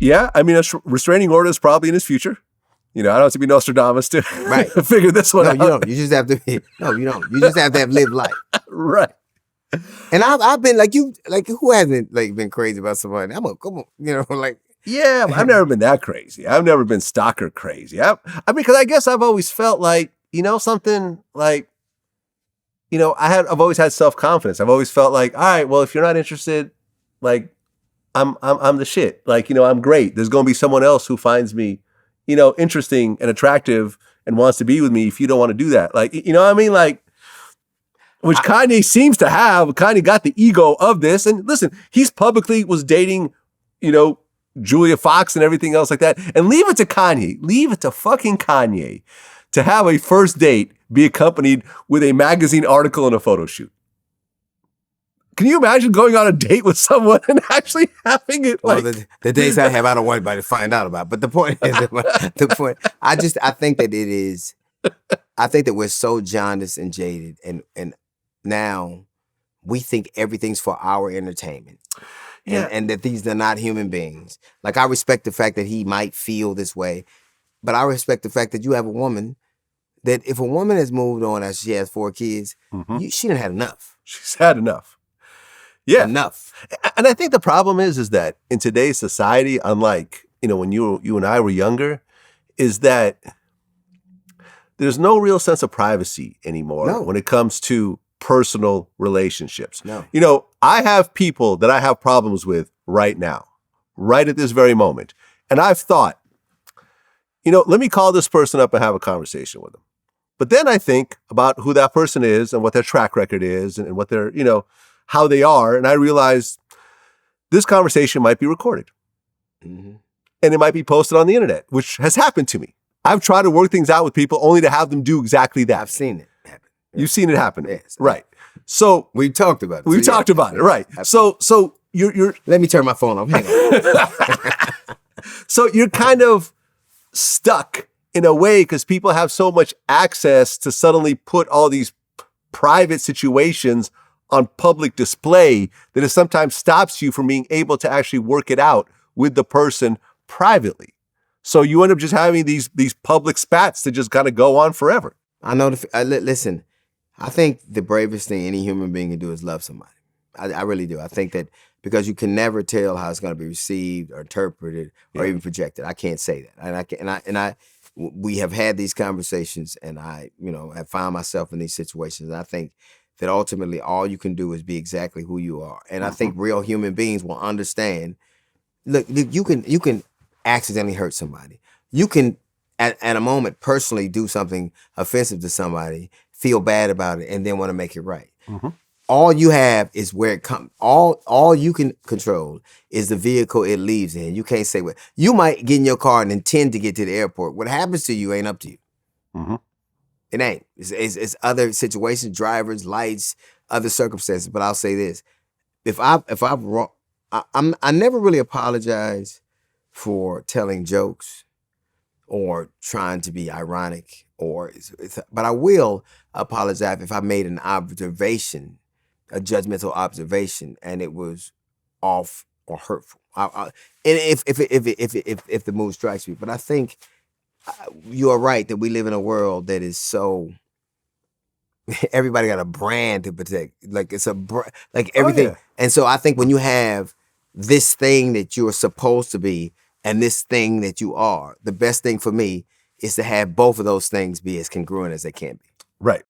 Yeah, I mean, a restraining order is probably in his future. I don't have to be Nostradamus to figure this one out. No, you don't. You just have to be, no, you don't. You just have to have lived life. Right. And I've been who hasn't been crazy about somebody? Come on, Yeah, I've never been that crazy. I've never been stalker crazy. Because I guess I've always felt like, something like, I've always had self-confidence. I've always felt like, all right, well, if you're not interested, like, I'm the shit. Like, I'm great. There's going to be someone else who finds me, interesting and attractive and wants to be with me if you don't want to do that. Like, you know what I mean? Like, which Kanye seems to have. Kanye got the ego of this. And listen, he's publicly was dating, Julia Fox and everything else like that. And leave it to Kanye. Leave it to fucking Kanye to have a first date be accompanied with a magazine article and a photo shoot. Can you imagine going on a date with someone and actually having it like... Well, the dates I have, I don't want anybody to find out about. But the point is, I think that it is, I think that we're so jaundiced and jaded. And now we think everything's for our entertainment. And that these are not human beings. Like, I respect the fact that he might feel this way, but I respect the fact that you have a woman that if a woman has moved on as she has 4 kids, she done had enough. She's had enough. Yeah. Enough. And I think the problem is that in today's society, unlike, when you and I were younger, is that there's no real sense of privacy anymore when it comes to personal relationships. No. I have people that I have problems with right now, right at this very moment. And I've thought, let me call this person up and have a conversation with them. But then I think about who that person is and what their track record is and what their, how they are. And I realize this conversation might be recorded. Mm-hmm. And it might be posted on the internet, which has happened to me. I've tried to work things out with people only to have them do exactly that. I've seen it happen. You've seen it happen. Yes. Right. So we talked about it. We talked about it. Right. Absolutely. So you're let me turn my phone off. Hang on. So you're kind of stuck in a way because people have so much access to suddenly put all these private situations on public display that it sometimes stops you from being able to actually work it out with the person privately. So you end up just having these public spats that just kind of go on forever. I know. Listen, I think the bravest thing any human being can do is love somebody. I really do. I think that because you can never tell how it's going to be received or interpreted or even projected. I can't say that. We have had these conversations, and I, have found myself in these situations. And I think that ultimately all you can do is be exactly who you are. And I think real human beings will understand. Look, you can accidentally hurt somebody. You can, at a moment, personally do something offensive to somebody, feel bad about it, and then want to make it right. Mm-hmm. All you have is where it comes. All you can control is the vehicle it leaves in. You can't say what. You might get in your car and intend to get to the airport. What happens to you ain't up to you. Mm-hmm. It ain't. It's other situations, drivers, lights, other circumstances. But I'll say this: if I'm wrong, I never really apologize for telling jokes or trying to be ironic, but I will apologize if I made an observation, a judgmental observation, and it was off or hurtful. And if the mood strikes me, but I think you are right that we live in a world that is so. Everybody got a brand to protect, like it's like everything, Oh, yeah. And so I think when you have this thing that you are supposed to be and this thing that you are, the best thing for me is to have both of those things be as congruent as they can be. Right.